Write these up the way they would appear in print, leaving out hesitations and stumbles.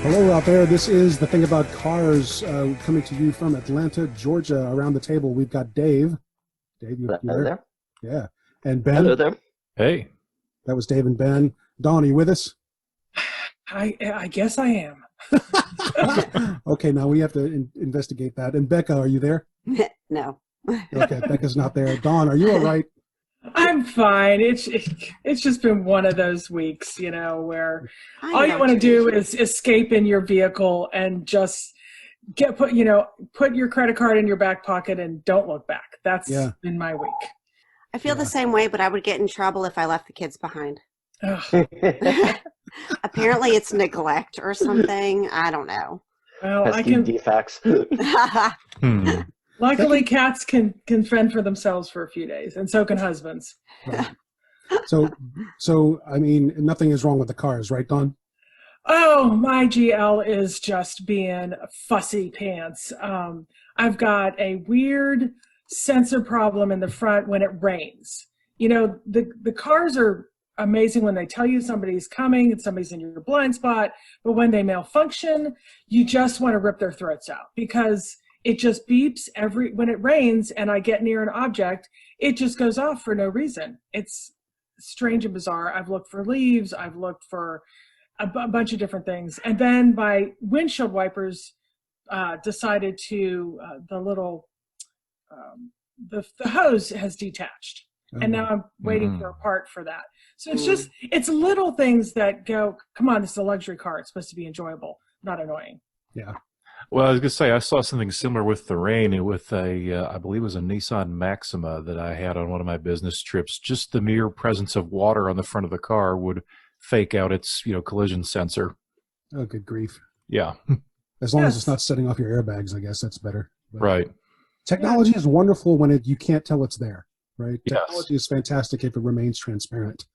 Hello out there. This is The Thing About Cars, coming to you from Atlanta, Georgia. Around the table, we've got Dave. Dave, you there? Yeah. And Ben. Hello there. Hey. That was Dave and Ben. Dawn, are you with us? I guess I am. Okay, now we have to investigate that. And Becca, are you there? No. Okay, Becca's not there. Dawn, are you all right? I'm fine. It's just been one of those weeks, where all you want to do is escape in your vehicle and just put your credit card in your back pocket and don't look back. That's been my week. I feel the same way, but I would get in trouble if I left the kids behind. Apparently it's neglect or something. I don't know. Well, defects. Luckily, cats can fend for themselves for a few days, and so can husbands. Right. So I mean, nothing is wrong with the cars, right, Dawn? Oh, my GL is just being fussy pants. I've got a weird sensor problem in the front when it rains. The cars are amazing when they tell you somebody's coming and somebody's in your blind spot, but when they malfunction, you just want to rip their throats out because it just beeps when it rains and I get near an object, it just goes off for no reason. It's strange and bizarre. I've looked for leaves. I've looked for a bunch of different things. And then my windshield wipers decided to, the hose has detached. And now I'm waiting for a part for that. So it's little things that go, come on, this is a luxury car. It's supposed to be enjoyable, not annoying. Yeah. Well, I was going to say, I saw something similar with the rain with I believe it was a Nissan Maxima that I had on one of my business trips. Just the mere presence of water on the front of the car would fake out its, collision sensor. Oh, good grief. Yeah. As long as it's not setting off your airbags, I guess that's better. But right. Technology is wonderful when you can't tell it's there, right? Yes. Technology is fantastic if it remains transparent.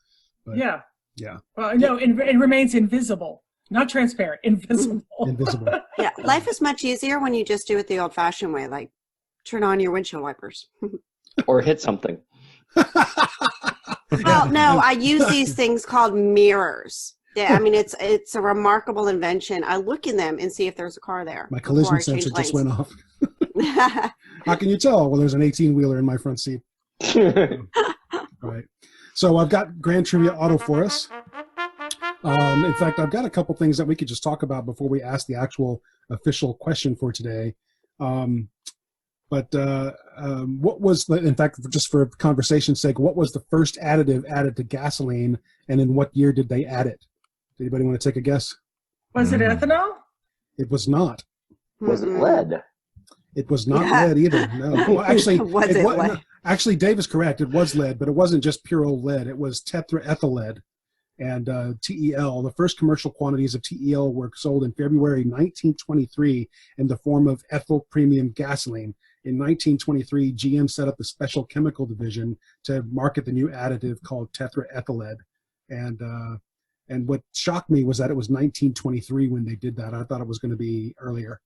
But, yeah. Yeah. Well, no, it remains invisible. Not transparent, invisible. Invisible. Yeah, life is much easier when you just do it the old-fashioned way, like turn on your windshield wipers. Or hit something. Well, no, I use these things called mirrors. Yeah, I mean, it's a remarkable invention. I look in them and see if there's a car there. My collision sensor just went off. How can you tell? Well, there's an 18-wheeler in my front seat. Right. So I've got Grand Trivia Auto for us. In fact, I've got a couple things that we could just talk about before we ask the actual official question for today. What was in fact, just for conversation's sake, what was the first additive added to gasoline, and in what year did they add it? Anybody want to take a guess? Was it ethanol? It was not. Was it lead? It was not lead either. No. Well, actually, lead? Actually, Dave is correct. It was lead, but it wasn't just pure old lead. It was tetraethyl and TEL. The first commercial quantities of TEL were sold in February 1923 in the form of ethyl premium gasoline. In 1923, GM set up a special chemical division to market the new additive called tetraethyl. And what shocked me was that it was 1923 when they did that. I thought it was going to be earlier.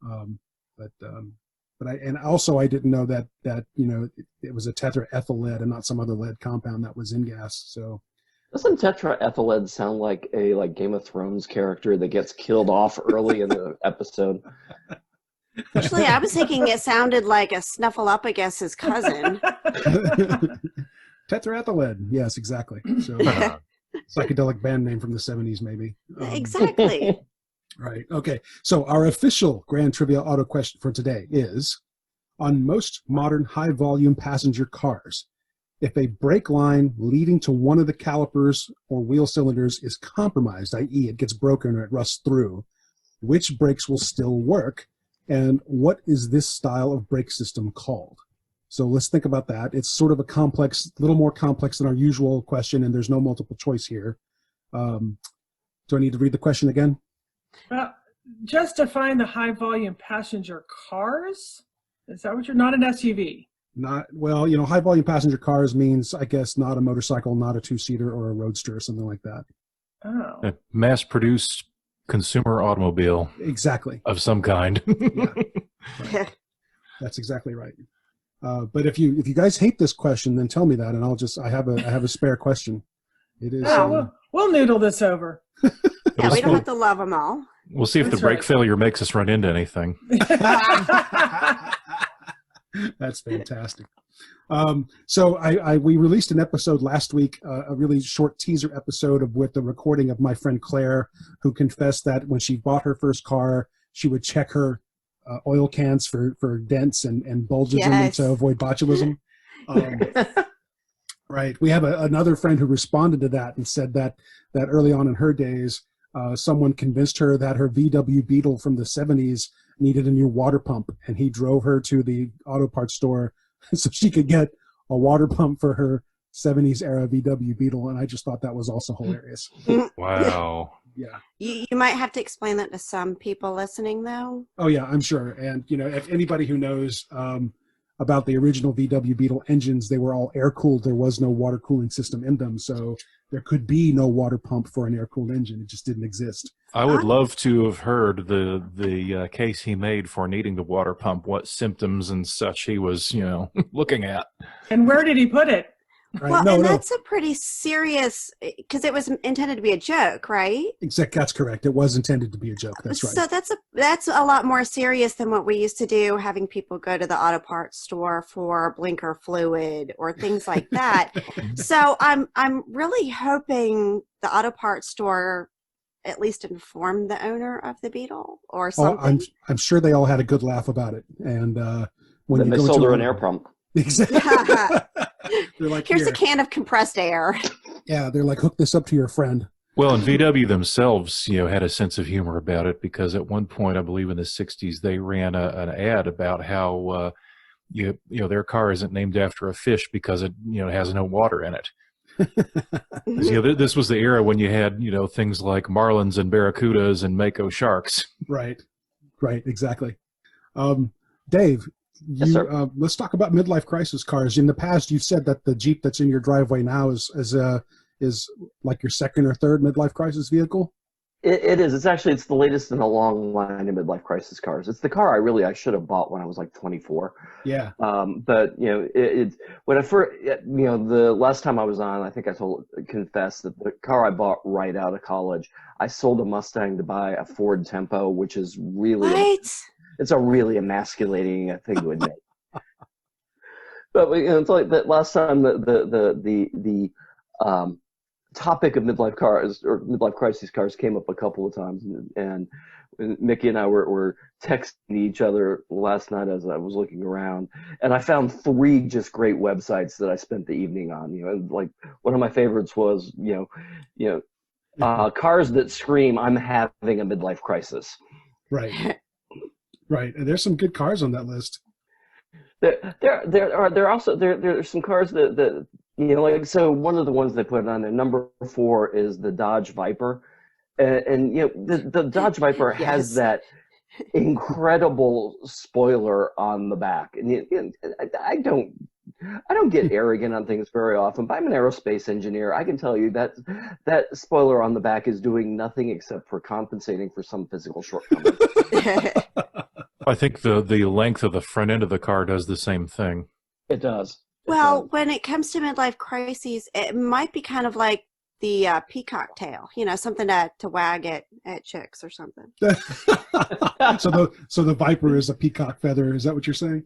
But I didn't know that it was a tetraethyl lead and not some other lead compound that was in gas. So Doesn't tetraethyl sound like a Game of Thrones character that gets killed off early in the episode? Actually, I was thinking it sounded like a Snuffleupagus's cousin. Tetraethyl, yes, exactly. So psychedelic band name from the 70s, maybe. Exactly. Right. Okay. So our official Grand Trivia Auto question for today is, on most modern high-volume passenger cars, if a brake line leading to one of the calipers or wheel cylinders is compromised, i.e. it gets broken or it rusts through, which brakes will still work, and what is this style of brake system called? So let's think about that. It's sort of a little more complex than our usual question, and there's no multiple choice here. Do I need to read the question again? Just define the high volume passenger cars. Is that what you're not an SUV? Not well, high volume passenger cars means, I guess, not a motorcycle, not a two-seater or a roadster or something like that. Oh. A mass-produced consumer automobile. Exactly. Of some kind. Yeah. Right. That's exactly right. But if you guys hate this question, then tell me that, and I have a spare question. It is. We'll noodle this over. Yeah, we don't have to love them all. We'll see if the That's brake right. failure makes us run into anything. That's fantastic. So we released an episode last week, a really short teaser episode with the recording of my friend Claire, who confessed that when she bought her first car, she would check her oil cans for dents and bulges in them Yes. to avoid botulism. Right. We have another friend who responded to that and said that early on in her days, someone convinced her that her VW Beetle from the 70s needed a new water pump, and he drove her to the auto parts store so she could get a water pump for her 70s era VW Beetle, and I just thought that was also hilarious. Wow. Yeah. You might have to explain that to some people listening, though. Oh yeah, I'm sure. And if anybody who knows about the original VW Beetle engines, they were all air cooled. There was no water cooling system in them, so there could be no water pump for an air cooled engine. It just didn't exist. I would love to have heard the case he made for needing the water pump, what symptoms and such he was, looking at. And where did he put it? Right? Well, that's a pretty serious, because it was intended to be a joke, right? Exactly, that's correct. It was intended to be a joke. That's right. So that's a lot more serious than what we used to do, having people go to the auto parts store for blinker fluid or things like that. So I'm really hoping the auto parts store at least informed the owner of the Beetle or something. I'm sure they all had a good laugh about it. And when then they sold her an air pump. Exactly. They're like, here's a can of compressed air. Yeah, they're like, hook this up to your friend. Well, and VW themselves, had a sense of humor about it, because at one point, I believe in the 60s, they ran an ad about how their car isn't named after a fish because it has no water in it. This was the era when you had things like marlins and barracudas and mako sharks. Right, exactly. Dave, Yes, sir. Let's talk about midlife crisis cars. In the past, you've said that the Jeep that's in your driveway now is like your second or third midlife crisis vehicle. It is. It's the latest in a long line of midlife crisis cars. It's the car I should have bought when I was like 24. Yeah. But it's when I first, the last time I was on, I think I confessed that the car I bought right out of college, I sold a Mustang to buy a Ford Tempo, which is really it's a really emasculating thing to admit. But it's like that last time the topic of midlife cars or midlife crisis cars came up a couple of times, and Mickey and I were texting each other last night as I was looking around, and I found 3 just great websites that I spent the evening on. Like one of my favorites was cars that scream "I'm having a midlife crisis." Right. And there's some good cars on that list. There are some cars that so one of the ones they put on there, number 4, is the Dodge Viper, and the Dodge Viper has that incredible spoiler on the back, and I don't get arrogant on things very often, but I'm an aerospace engineer. I can tell you that spoiler on the back is doing nothing except for compensating for some physical shortcomings. I think the length of the front end of the car does the same thing. It does. Well, when it comes to midlife crises, it might be kind of like the peacock tail, something to wag at chicks or something. So the Viper is a peacock feather. Is that what you're saying?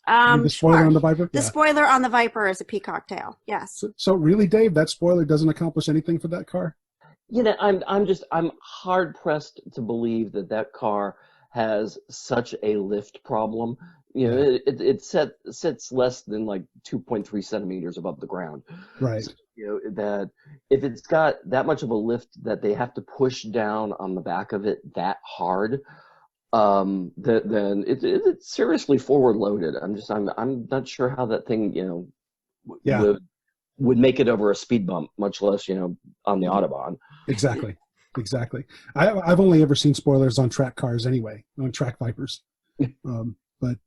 The spoiler sure. on the Viper? The spoiler on the Viper is a peacock tail. Yes. So really, Dave, that spoiler doesn't accomplish anything for that car? I'm hard pressed to believe that car has such a lift problem. It sits less than like 2.3 centimeters above the ground. Right. So, that if it's got that much of a lift that they have to push down on the back of it that hard, then it's seriously forward loaded. I'm not sure how that thing would make it over a speed bump, much less on the Autobahn. Exactly. I've only ever seen spoilers on track cars anyway, on track Vipers. But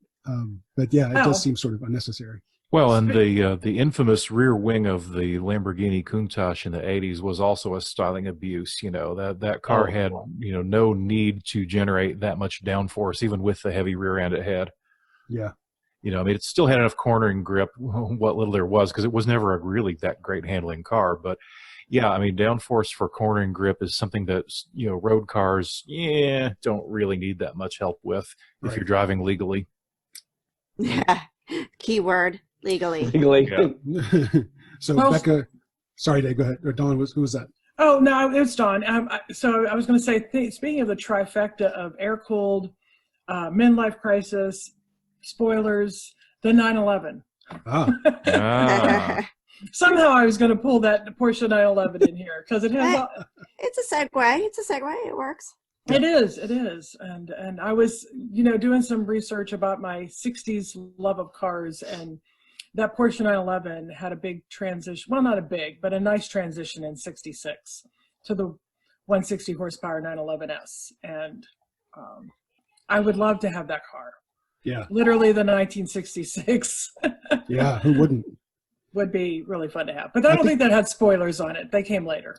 yeah, it does seem sort of unnecessary. Well, and the infamous rear wing of the Lamborghini Countach in the 80s was also a styling abuse. That car had no need to generate that much downforce, even with the heavy rear end it had. Yeah. You know, I mean, it still had enough cornering grip, what little there was, because it was never a really that great handling car. But yeah, I mean, downforce for cornering grip is something that, you know, road cars, don't really need that much help with if you're driving legally. Yeah. Keyword, legally. Legally. Yeah. So Well, Becca, sorry, Dave, go ahead. Or Dawn, who was that? Oh, no, it's Dawn. So I was going to say, speaking of the trifecta of air-cooled, midlife crisis, spoilers, the 911. Ah. Somehow I was going to pull that Porsche 911 in here because it has. It's a segue. It's a segue. It works. It is. And I was, you know, doing some research about my 60s love of cars, and that Porsche 911 had a big transition. Well, not a big, but a nice transition in 66 to the 160 horsepower 911S. And I would love to have that car. Yeah. Literally the 1966. Yeah, who wouldn't? Would be really fun to have. But I don't think that had spoilers on it. They came later.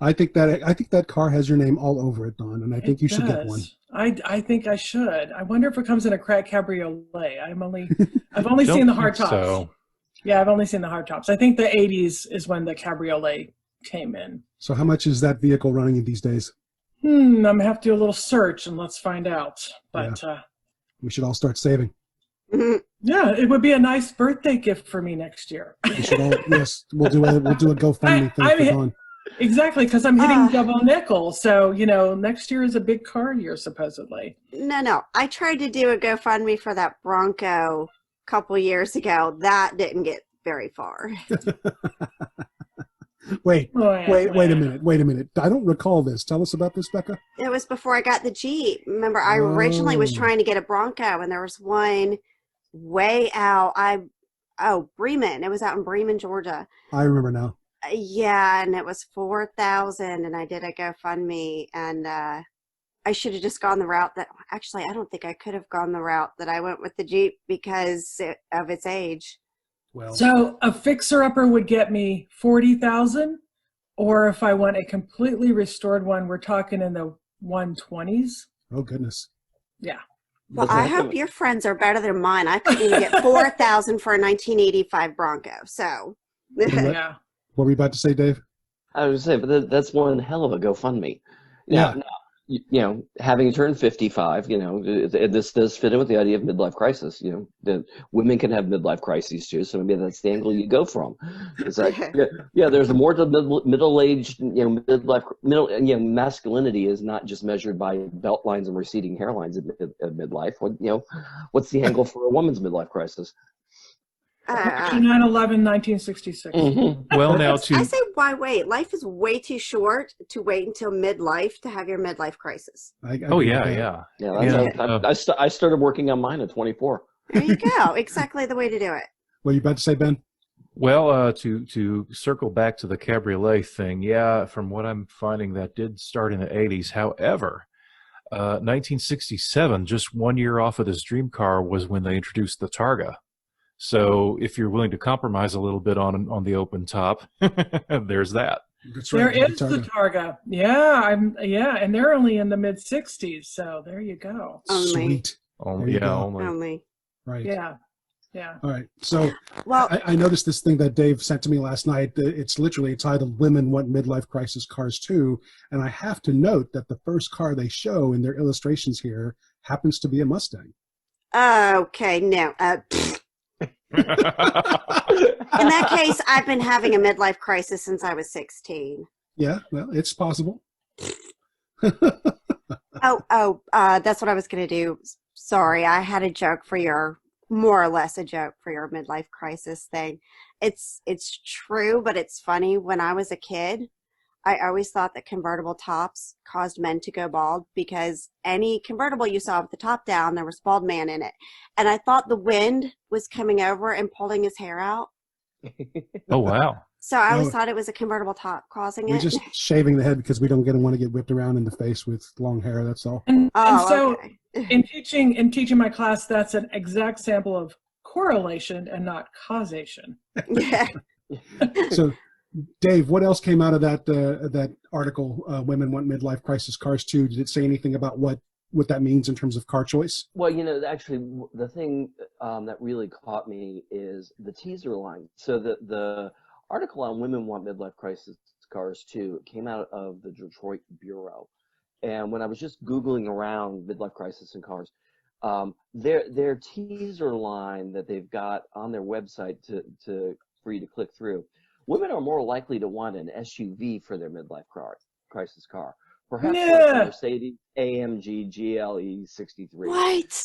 I think that car has your name all over it, Dawn, and I think you should get one. I think I should. I wonder if it comes in a crack cabriolet. I've only seen the hard tops. So. Yeah, I've only seen the hard tops. I think the 80s is when the cabriolet came in. So how much is that vehicle running in these days? I'm gonna have to do a little search and let's find out. But We should all start saving. yeah, it would be a nice birthday gift for me next year. We should all, yes, we'll do a GoFundMe thing for Dawn. Exactly, because I'm hitting double nickel. So, you know, next year is a big car year, supposedly. No. I tried to do a GoFundMe for that Bronco a couple years ago. That didn't get very far. Wait a minute. I don't recall this. Tell us about this, Becca. It was before I got the Jeep. Remember, I originally was trying to get a Bronco, and there was one way out. Bremen. It was out in Bremen, Georgia. I remember now. Yeah, and it was $4,000, and I did a GoFundMe, and I should have just gone the route that. Actually, I don't think I could have gone the route that I went with the Jeep because of its age. Well, So a fixer-upper would get me $40,000, or if I want a completely restored one, we're talking in the 120s. oh goodness. Yeah. Well, I hope your friends are better than mine. I couldn't even get $4,000 for a 1985 Bronco. So. Yeah. What were you about to say, Dave? I was going to say, but that's one hell of a GoFundMe. Now, you know, having turned 55, you know, this does fit in with the idea of midlife crisis. You know, that women can have midlife crises too. So maybe that's the angle you go from. It's like, there's a more to middle-aged, you know, masculinity is not just measured by belt lines and receding hairlines at midlife. What's the angle for a woman's midlife crisis? 9/11, 1966. Mm-hmm. Well, now I say, why wait? Life is way too short to wait until midlife to have your midlife crisis. I started working on mine at 24. There you go. Exactly the way to do it. What are you about to say, Ben? Well, to circle back to the cabriolet thing, from what I'm finding, that did start in the 80s. However, 1967, just 1 year off of this dream car, was when they introduced the Targa. So if you're willing to compromise a little bit on the open top, there's that. That's There right, is the Targa. Yeah, and they're only in the mid 60s. So there you go. Sweet. Only. Right. Yeah. All right. So well, I noticed this thing that Dave sent to me last night. It's literally titled "Women Want Midlife Crisis Cars Too," and I have to note that the first car they show in their illustrations here happens to be a Mustang. Okay. No. In that case, I've been having a midlife crisis since I was 16. Yeah, well, it's possible. That's what I was going to do. Sorry, I had a joke for your, more or less a joke for your midlife crisis thing. It's true, but it's funny. When I was a kid, I always thought that convertible tops caused men to go bald because any convertible you saw with the top down, there was bald man in it. And I thought the wind was coming over and pulling his hair out. Oh, wow. So I always thought it was a convertible top causing We're it. just shaving the head because we don't want to get whipped around in the face with long hair. That's all. And so okay. in teaching my class, that's an exact sample of correlation and not causation. Yeah. So, Dave, what else came out of that article? Women Want Midlife Crisis Cars Too. Did it say anything about what what that means in terms of car choice? Well, actually, the thing that really caught me is the teaser line. So the article on Women Want Midlife Crisis Cars Too came out of the Detroit Bureau. And when I was just Googling around midlife crisis in cars, their teaser line that they've got on their website for you to click through, women are more likely to want an SUV for their midlife crisis car. Perhaps like the Mercedes AMG GLE 63. What?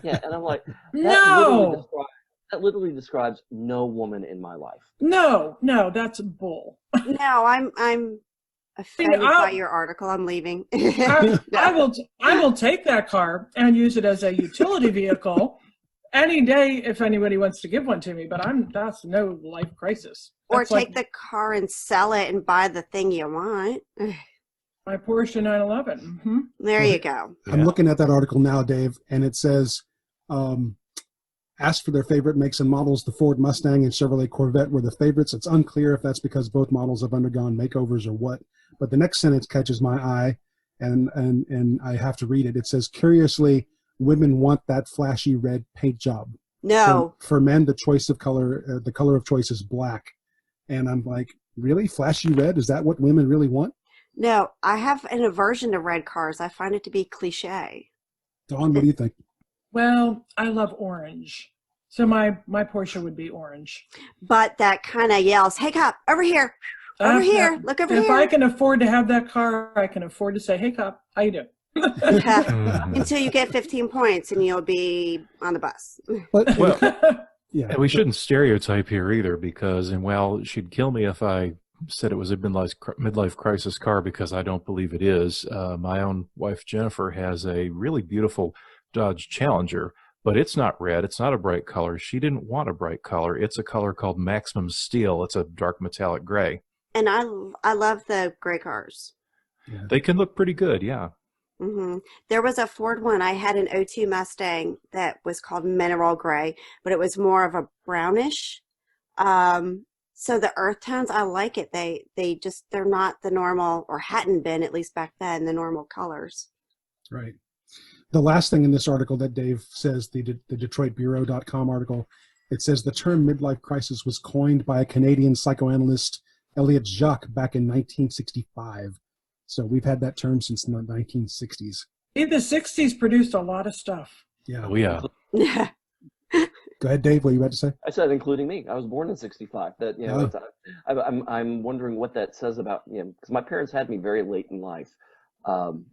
Yeah, and I'm like, No. that literally describes no woman in my life. No, that's bull. No, I'm offended by your article. I'm leaving. I will take that car and use it as a utility vehicle any day if anybody wants to give one to me, but that's no life crisis. Or take the car and sell it and buy the thing you want. My Porsche 911. Mm-hmm. There you go. I'm looking at that article now, Dave, and it says, asked for their favorite makes and models. The Ford Mustang and Chevrolet Corvette were the favorites. It's unclear if that's because both models have undergone makeovers or what. But the next sentence catches my eye, and I have to read it. It says, curiously, women want that flashy red paint job. No. For men, the choice of color, the color of choice is black. And I'm like, really? Flashy red? Is that what women really want? No, I have an aversion to red cars. I find it to be cliche. Dawn, what do you think? Well, I love orange. So my Porsche would be orange. But that kind of yells, hey, cop, over here. Over here. Look over here. If I can afford to have that car, I can afford to say, hey, cop, how you doing? Until you get 15 points and you'll be on the bus. But, Well, yeah, and we shouldn't stereotype here either, because, and while she'd kill me if I said it was a midlife crisis car, because I don't believe it is. My own wife, Jennifer, has a really beautiful Dodge Challenger, but it's not red. It's not a bright color. She didn't want a bright color. It's a color called Maximum Steel. It's a dark metallic gray. And I love the gray cars. Yeah. They can look pretty good, yeah. Mm-hmm. There was a Ford one. I had an '02 Mustang that was called Mineral Gray, but it was more of a brownish. So the earth tones, I like it. They're not the normal, or hadn't been, at least back then, the normal colors. Right. The last thing in this article that Dave says, the DetroitBureau.com article, it says the term midlife crisis was coined by a Canadian psychoanalyst, Elliot Jacques, back in 1965. So we've had that term since the 1960s. The 60s produced a lot of stuff. Yeah. Oh, yeah. Go ahead, Dave. What are you about to say? I said, including me. I was born in '65. That I'm wondering what that says about because my parents had me very late in life.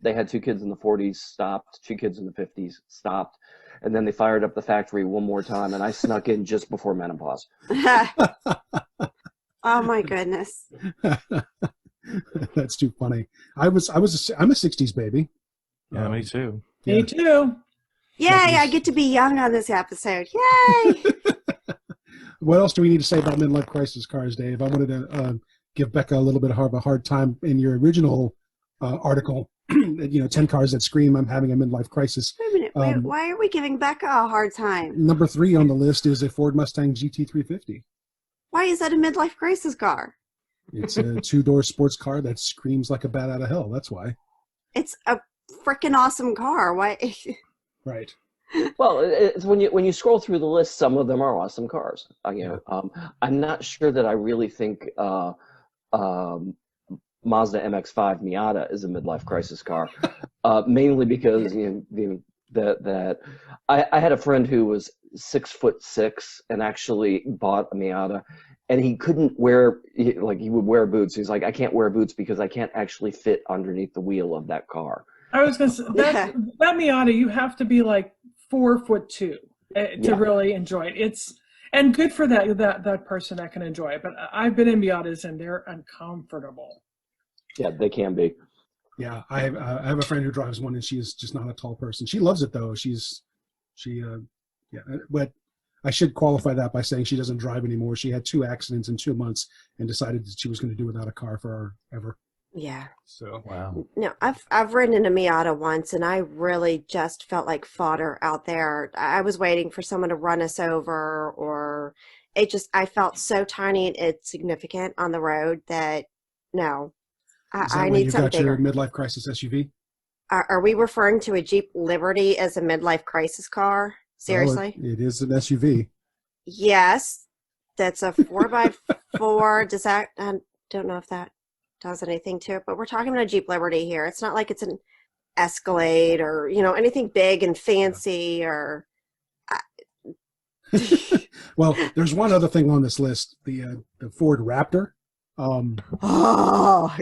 They had 2 kids in the 40s, stopped. 2 kids in the 50s, stopped, and then they fired up the factory one more time, and I snuck in just before menopause. Oh my goodness. That's too funny. I'm a 60s baby. Yeah, me too. Me too. Yay, I get to be young on this episode. Yay! What else do we need to say about midlife crisis cars, Dave? I wanted to give Becca a little bit of a hard time in your original article. 10 cars that scream, I'm having a midlife crisis. Wait a minute. Why are we giving Becca a hard time? Number 3 on the list is a Ford Mustang GT350. Why is that a midlife crisis car? It's a 2-door sports car that screams like a bat out of hell. That's why. It's a freaking awesome car. Why? Right. Well, it's when you scroll through the list, some of them are awesome cars. I'm not sure that I really think Mazda MX-5 Miata is a midlife crisis car, mainly because that I had a friend who was 6'6" and actually bought a Miata, and he couldn't wear he would wear boots. He's like, I can't wear boots because I can't actually fit underneath the wheel of that car. I was going to say, that Miata, you have to be like 4'2" to really enjoy it. And good for that person that can enjoy it. But I've been in Miatas and they're uncomfortable. Yeah, they can be. Yeah, I have a friend who drives one, and she's just not a tall person. She loves it though. But I should qualify that by saying she doesn't drive anymore. She had 2 accidents in 2 months and decided that she was going to do without a car forever. Yeah. So Wow. No, I've ridden in a Miata once, and I really just felt like fodder out there. I was waiting for someone to run us over, or I felt so tiny and insignificant on the road that no, I need something bigger. You got your midlife crisis SUV? Are we referring to a Jeep Liberty as a midlife crisis car? Seriously? Well, it is an SUV. Yes. That's a 4x4. Does that, I don't know if that does anything to it, but we're talking about a Jeep Liberty here. It's not like it's an Escalade or, anything big and fancy or. Well, there's one other thing on this list, the Ford Raptor. Oh.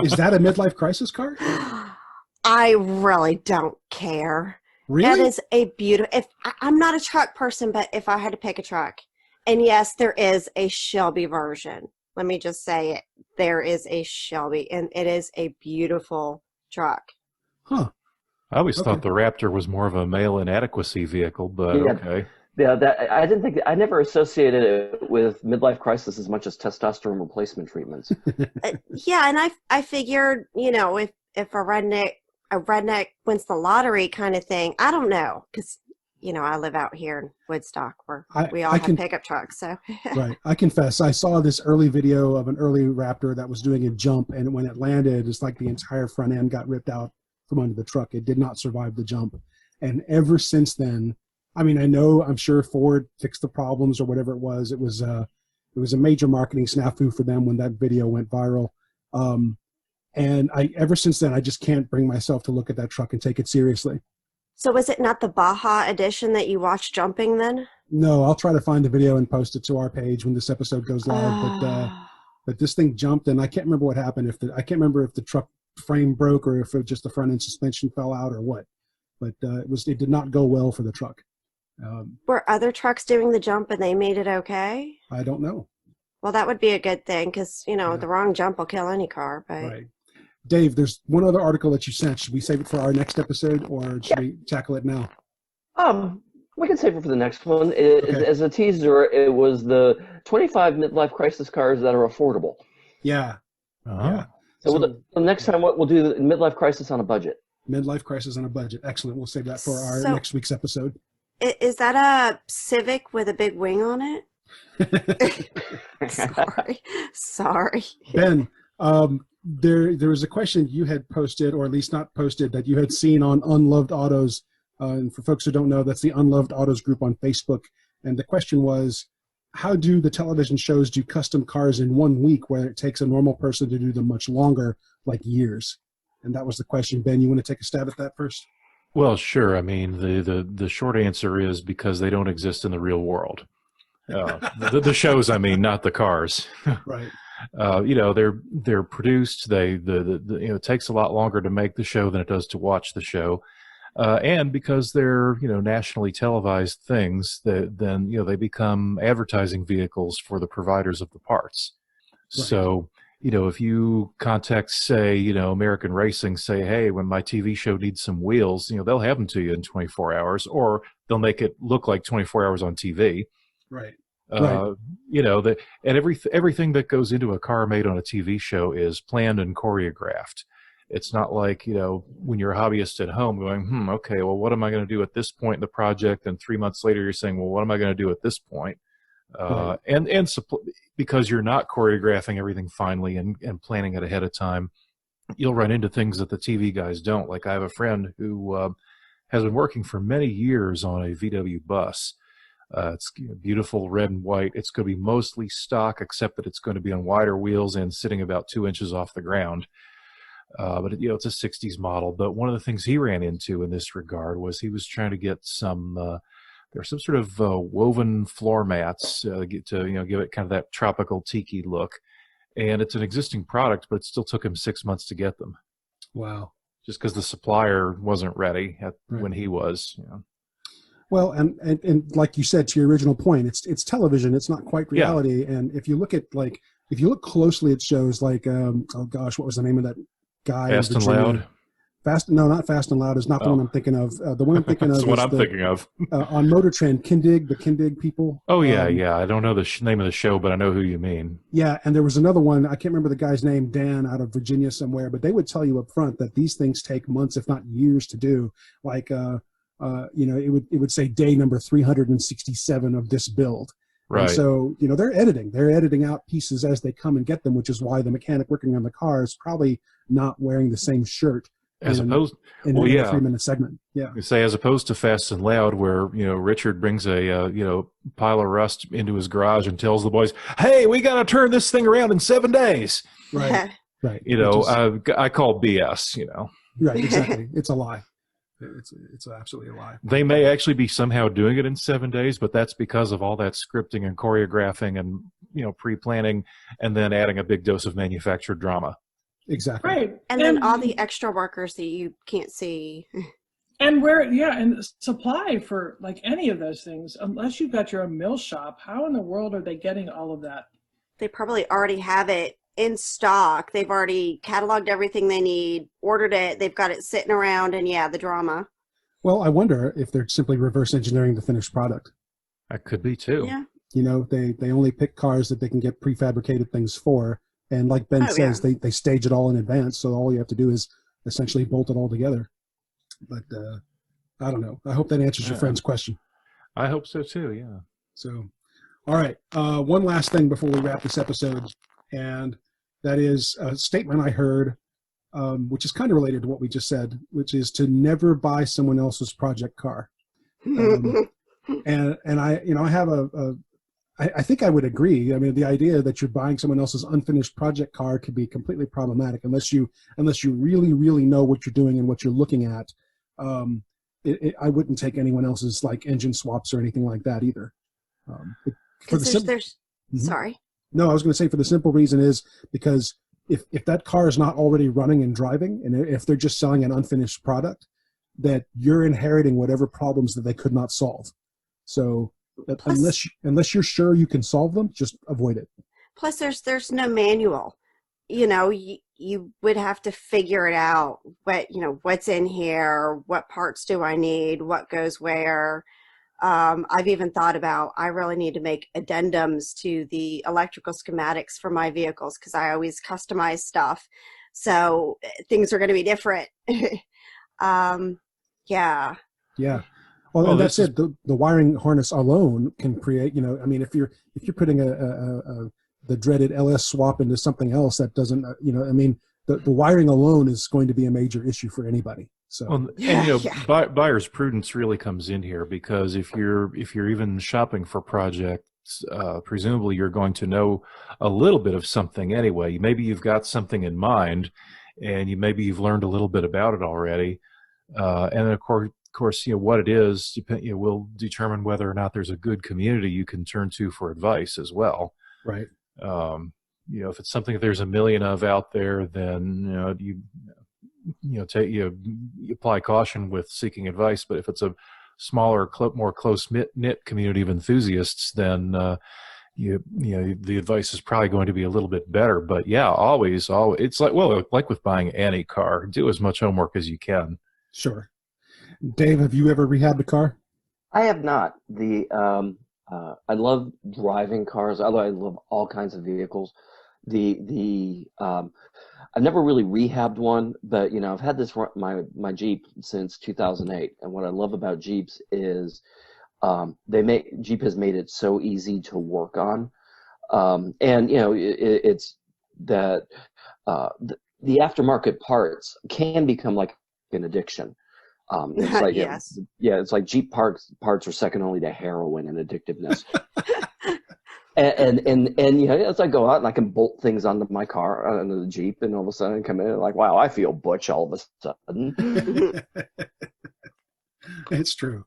Is that a midlife crisis car? I really don't care. Really? That is a beautiful. I'm not a truck person, but if I had to pick a truck, and yes, there is a Shelby version. Let me just say it. There is a Shelby, and it is a beautiful truck. Huh. I always thought the Raptor was more of a male inadequacy vehicle, but okay. Yeah, I never associated it with midlife crisis as much as testosterone replacement treatments. Yeah, and I figured, if a redneck wins the lottery kind of thing, I don't know, because I live out here in Woodstock where we all have pickup trucks. So right, I confess, I saw this early video of an early Raptor that was doing a jump, and when it landed, it's like the entire front end got ripped out from under the truck. It did not survive the jump, and ever since then. I mean, I'm sure Ford fixed the problems or whatever it was. It was a major marketing snafu for them when that video went viral. And ever since then, I just can't bring myself to look at that truck and take it seriously. So was it not the Baja edition that you watched jumping then? No, I'll try to find the video and post it to our page when this episode goes live. But this thing jumped, and I can't remember what happened. I can't remember if the truck frame broke or if just the front end suspension fell out or what. But it did not go well for the truck. Were other trucks doing the jump and they made it okay? I don't know. Well, that would be a good thing because, the wrong jump will kill any car. But... Right. Dave, there's one other article that you sent. Should we save it for our next episode or should we tackle it now? We can save it for the next one. As a teaser, it was the 25 midlife crisis cars that are affordable. Yeah. Yeah. So the next time we'll do the midlife crisis on a budget. Midlife crisis on a budget. Excellent. We'll save that for our next week's episode. Is that a Civic with a big wing on it? Sorry. Ben, there was a question you had posted, or at least not posted, that you had seen on Unloved Autos. And for folks who don't know, that's the Unloved Autos group on Facebook. And the question was, how do the television shows do custom cars in 1 week where it takes a normal person to do them much longer, like years? And that was the question. Ben, you want to take a stab at that first? Well, sure. I mean, the short answer is because they don't exist in the real world. The shows, I mean, not the cars. Right. They're produced. It takes a lot longer to make the show than it does to watch the show, and because they're nationally televised things, then they become advertising vehicles for the providers of the parts. Right. So. If you contact, say, American Racing, say, hey, when my TV show needs some wheels, they'll have them to you in 24 hours, or they'll make it look like 24 hours on TV. Right. And everything that goes into a car made on a TV show is planned and choreographed. It's not like, when you're a hobbyist at home going, okay, well, what am I going to do at this point in the project? And 3 months later, you're saying, well, what am I going to do at this point? Because you're not choreographing everything finally and planning it ahead of time, you'll run into things that the TV guys don't. Like I have a friend who has been working for many years on a VW bus. It's beautiful red and white. It's going to be mostly stock, except that it's going to be on wider wheels and sitting about 2 inches off the ground. But it's a 60s model. But one of the things he ran into in this regard was he was trying to get some there's some sort of woven floor mats to give it kind of that tropical tiki look, and it's an existing product, but it still took him 6 months to get them. Wow! Just because the supplier wasn't ready when he was. Well, and like you said, to your original point, it's television. It's not quite reality. Yeah. And if you look closely at shows like oh gosh, what was the name of that guy? Fast and Loud. Not Fast and Loud is not the one I'm thinking of. The one I'm thinking of is what I'm thinking of. On Motor Trend, the Kindig people. Oh, yeah. I don't know the name of the show, but I know who you memean. Yeah, and there was another one. I can't remember the guy's name, Dan, out of Virginia somewhere, but they would tell you up front that these things take months, if not years, to do. Like, it would say day number 367 of this build. Right. And so, they're editing out pieces as they come and get them, which is why the mechanic working on the car is probably not wearing the same shirt As opposed, in well, a yeah, 3-minute segment. Yeah. you say as opposed to Fast and Loud, where Richard brings a pile of rust into his garage and tells the boys, "Hey, we got to turn this thing around in 7 days." Right. Right. I call BS. Right. Exactly. It's a lie. It's absolutely a lie. They may actually be somehow doing it in 7 days, but that's because of all that scripting and choreographing and pre-planning, and then adding a big dose of manufactured drama. Exactly. Right. And then all the extra workers that you can't see. And and supply for like any of those things, unless you've got your own mill shop, how in the world are they getting all of that? They probably already have it in stock. They've already cataloged everything they need, ordered it, they've got it sitting around, and the drama. Well, I wonder if they're simply reverse engineering the finished product. That could be too. Yeah. They only pick cars that they can get prefabricated things for. And like Ben says, they stage it all in advance. So all you have to do is essentially bolt it all together. But I don't know. I hope that answers your friend's question. I hope so too, yeah. So, all right. One last thing before we wrap this episode. And that is a statement I heard, which is kind of related to what we just said, which is to never buy someone else's project car. And I have I think I would agree. I mean, the idea that you're buying someone else's unfinished project car could be completely problematic unless you really, really know what you're doing and what you're looking at. I wouldn't take anyone else's like engine swaps or anything like that either. Sorry. No, I was going to say for the simple reason is because if that car is not already running and driving, and if they're just selling an unfinished product, that you're inheriting whatever problems that they could not solve. So unless you're sure you can solve them, just avoid it. Plus, there's no manual. You would have to figure it out. What's in here? What parts do I need? What goes where? I've even thought about, I really need to make addendums to the electrical schematics for my vehicles because I always customize stuff. So things are going to be different. Yeah. Well, that's it. The wiring harness alone can create, if you're putting the dreaded LS swap into something else that doesn't, the wiring alone is going to be a major issue for anybody. So, buyer's prudence really comes in here because if you're even shopping for projects, presumably you're going to know a little bit of something anyway. Maybe you've got something in mind, and maybe you've learned a little bit about it already, and of course, what it is will determine whether or not there's a good community you can turn to for advice as well. Right. If it's something that there's a million of out there, then you apply caution with seeking advice. But if it's a smaller, more close-knit community of enthusiasts, then the advice is probably going to be a little bit better. But yeah, always, it's like with buying any car, do as much homework as you can. Sure. Dave, have you ever rehabbed a car? I have not. I love driving cars, although I love all kinds of vehicles. I've never really rehabbed one, but I've had my Jeep since 2008, and what I love about Jeeps is Jeep has made it so easy to work on, and it's that the aftermarket parts can become like an addiction. It's like yes. It's like Jeep parts are second only to heroin in addictiveness. and as I go out and I can bolt things onto my car, onto the Jeep, and all of a sudden I come in and like, wow, I feel butch all of a sudden. It's true.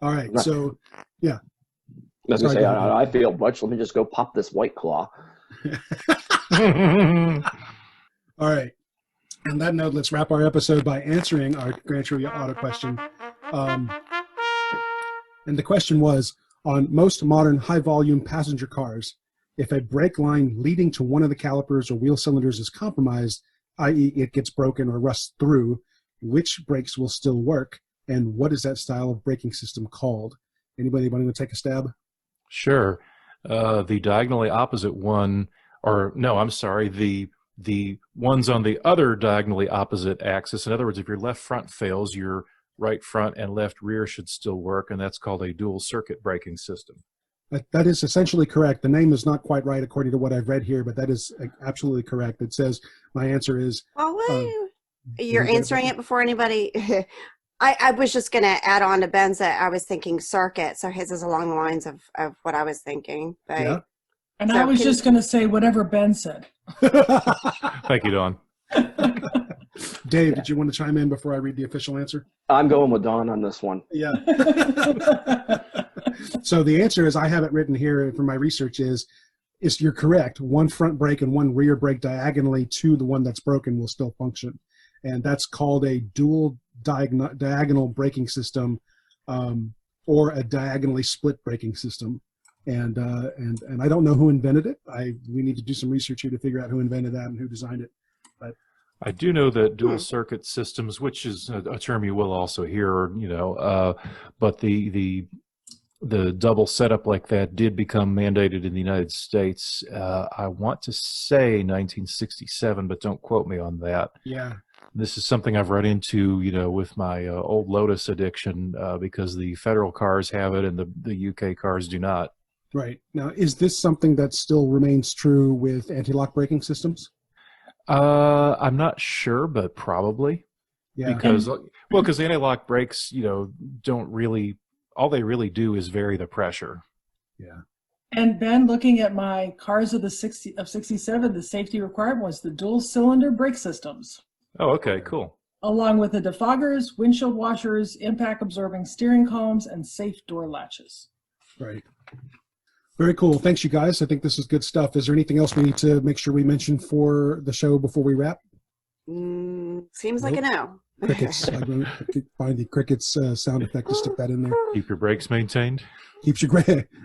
All right, so yeah. As I say, I feel butch. Let me just go pop this White Claw. All right. On that note, let's wrap our episode by answering our Grand Trivia Auto question. And the question was, on most modern high-volume passenger cars, if a brake line leading to one of the calipers or wheel cylinders is compromised, i.e. it gets broken or rusts through, which brakes will still work, and what is that style of braking system called? Anybody want to take a stab? Sure. The diagonally opposite one, the ones on the other diagonally opposite axis. In other words, if your left front fails, your right front and left rear should still work, and that's called a dual circuit braking system. That is essentially correct. The name is not quite right according to what I've read here, but that is absolutely correct. It says, my answer is you're answering it before anybody. I was just going to add on to Ben's that I was thinking circuit, so his is along the lines of what I was thinking. But, Yeah. And I was just going to say whatever Ben said. Thank you, Dawn. Dave, did you want to chime in before I read the official answer? I'm going with Dawn on this one. Yeah. So the answer is, I have it written here from my research, is you're correct. One front brake and one rear brake diagonally to the one that's broken will still function. And that's called a dual diagonal braking system, or a diagonally split braking system. And I don't know who invented it. We need to do some research here to figure out who invented that and who designed it. But I do know that dual circuit systems, which is a term you will also hear, but the double setup like that did become mandated in the United States. I want to say 1967, but don't quote me on that. yeah. This is something I've run into, with my old Lotus addiction, because the federal cars have it and the UK cars do not. Right. Now, is this something that still remains true with anti-lock braking systems? I'm not sure, but probably. Yeah. Because the anti-lock brakes, don't really, all they really do is vary the pressure. Yeah. And Ben, looking at my cars of 67, the safety requirement was the dual cylinder brake systems, Oh, okay, cool. along with the defoggers, windshield washers, impact absorbing steering columns, and safe door latches. Right. Very cool. Thanks, you guys. I think this is good stuff. Is there anything else we need to make sure we mention for the show before we wrap? Seems like a no. Crickets. I'm going to find the crickets sound effect to stick that in there. Keep your brakes maintained. Keeps your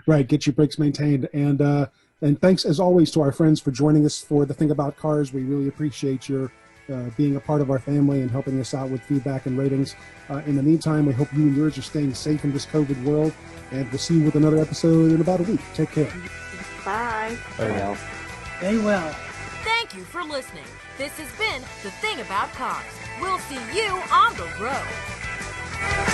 right. Get your brakes maintained. And thanks as always to our friends for joining us for the Thing About Cars. We really appreciate your being a part of our family and helping us out with feedback and ratings. In the meantime, we hope you and yours are staying safe in this COVID world, and we'll see you with another episode in about a week. Take care. Bye. Well. They will. Thank you for listening. This has been The Thing About Cars. We'll see you on the road.